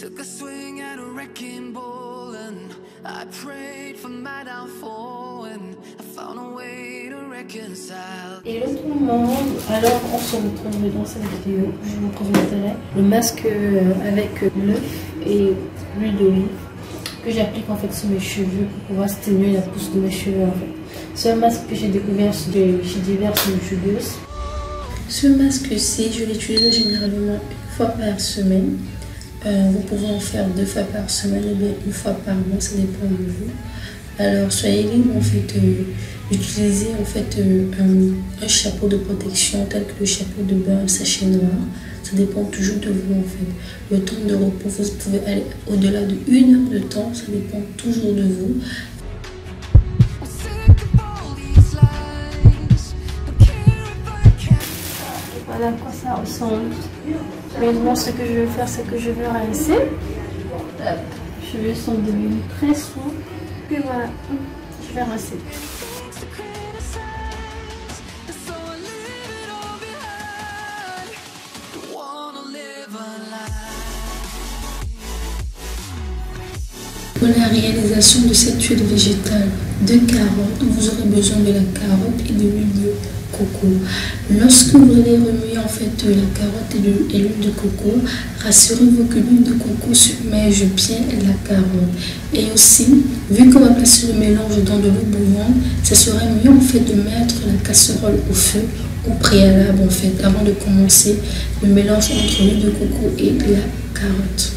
Took a swing at a wrecking ball and I prayed for my downfall and I found a way to reconcile. Et l'autre moment, alors on se retrouve dans cette vidéo, je vous présenterai le masque avec l'œuf et l'huile d'olive que j'applique en fait sur mes cheveux pour pouvoir stimuler la pousse de mes cheveux en fait. C'est un masque que j'ai découvert chez diverses youtubeuses. Ce masque-ci, je l'utilise généralement une fois par semaine. Vous pouvez en faire 2 fois par semaine ou bien 1 fois par mois, ça dépend de vous. Alors soyez libre en fait d'utiliser en fait un chapeau de protection tel que le chapeau de bain, un sachet noir. Ça dépend toujours de vous en fait. Le temps de repos, vous pouvez aller au-delà de 1 heure de temps, ça dépend toujours de vous. Voilà à quoi ça ressemble. Maintenant, ce que je vais faire, c'est que je vais rincer. Les cheveux sont devenus très souples. Puis voilà, je vais rincer. Pour la réalisation de cette huile végétale de carotte, vous aurez besoin de la carotte et de l'huile de coco. Lorsque vous allez remuer en fait la carotte et l'huile de coco, rassurez-vous que l'huile de coco submerge bien la carotte. Et aussi, vu qu'on va placer le mélange dans de l'eau bouillante, ça serait mieux en fait de mettre la casserole au feu au préalable en fait, avant de commencer le mélange entre l'huile de coco et la carotte.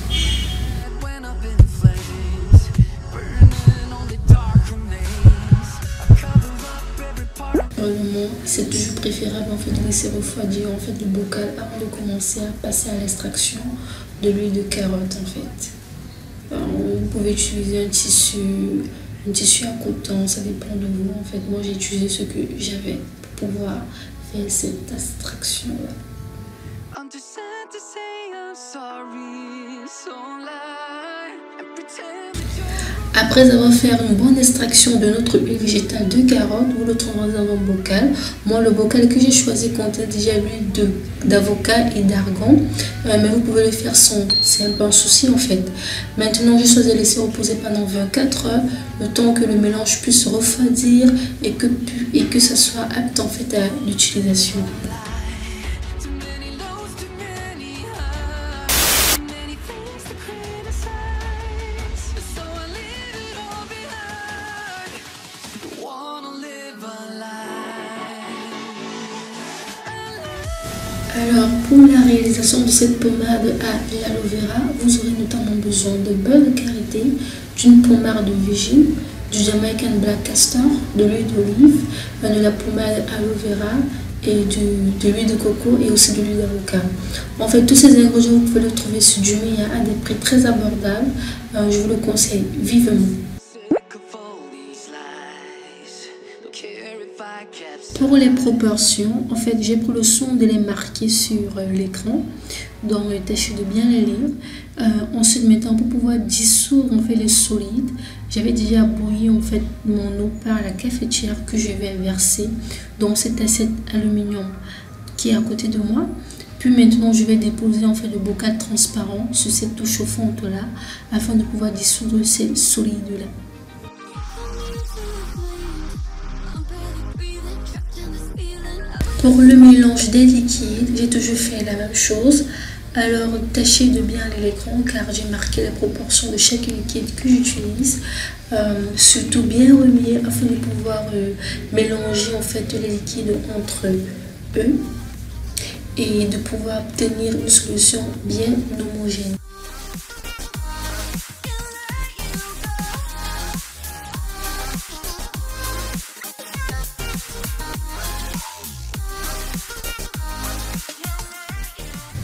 C'est toujours préférable en fait de laisser refroidir en fait le bocal avant de commencer à passer à l'extraction de l'huile de carotte en fait. Alors, vous pouvez utiliser un tissu à coton, ça dépend de vous en fait. Moi j'ai utilisé ce que j'avais pour pouvoir faire cette extraction là. Après avoir fait une bonne extraction de notre huile végétale de carotte, vous le trouverez dans un bocal. Moi, le bocal que j'ai choisi contient déjà l'huile d'avocat et d'argan. Mais vous pouvez le faire sans, c'est un peu un souci en fait. Maintenant, je choisis de laisser reposer pendant 24 heures, le temps que le mélange puisse refroidir et que ça soit apte en fait à l'utilisation. Alors pour la réalisation de cette pommade à l'aloe vera, vous aurez notamment besoin de beurre de karité, d'une pommade virgin, du Jamaican Black Castor, de l'huile d'olive, de la pommade aloe vera et de l'huile de coco et aussi de l'huile d'avocat. En fait, tous ces ingrédients, vous pouvez les trouver sur Jumia à des prix très abordables. Je vous le conseille vivement. Pour les proportions, en fait, j'ai pris le soin de les marquer sur l'écran, donc tâchez de bien les lire. Ensuite, maintenant, pour pouvoir dissoudre en fait les solides, j'avais déjà bouilli en fait mon eau par la cafetière que je vais verser dans cette assiette aluminium qui est à côté de moi. Puis maintenant, je vais déposer en fait le bocal transparent sur cette eau chauffante là, afin de pouvoir dissoudre ces solides là. Pour le mélange des liquides, j'ai toujours fait la même chose. Alors tâchez de bien aller à l'écran car j'ai marqué la proportion de chaque liquide que j'utilise. Surtout bien remuer afin de pouvoir mélanger en fait les liquides entre eux et de pouvoir obtenir une solution bien homogène.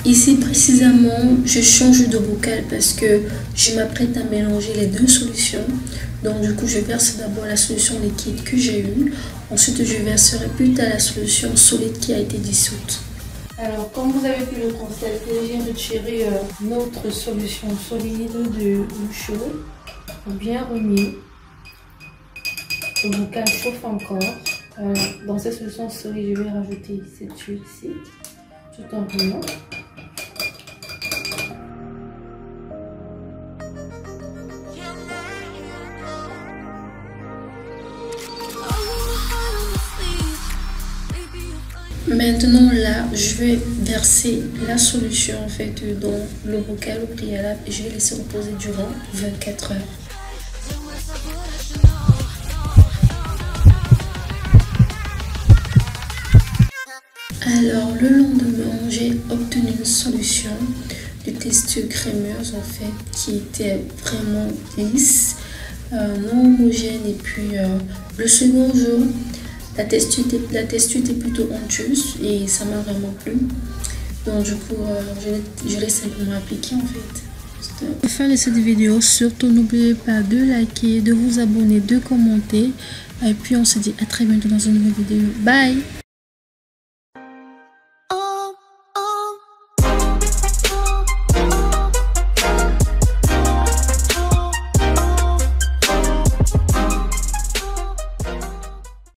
Ici précisément, je change de bocal parce que je m'apprête à mélanger les 2 solutions. Donc du coup, je verse d'abord la solution liquide que j'ai eue. Ensuite, je verserai plus tard la solution solide qui a été dissoute. Alors, comme vous avez pu le constater, j'ai retiré notre solution solide de l'eau chaude. Bien remis. Le bocal chauffe encore. Dans cette solution solide, je vais rajouter cette huile ici, tout en remuant. maintenant là, je vais verser la solution en fait dans le bocal au préalable et je vais laisser reposer durant 24 heures. Alors le lendemain, j'ai obtenu une solution de texture crémeuse en fait qui était vraiment lisse, non homogène, et puis le second jour la texture était plutôt onctueuse et ça m'a vraiment plu. Donc du coup je l'ai simplement appliqué en fait. À la fin de cette vidéo, surtout n'oubliez pas de liker, de vous abonner, de commenter, et puis on se dit à très bientôt dans une nouvelle vidéo. Bye.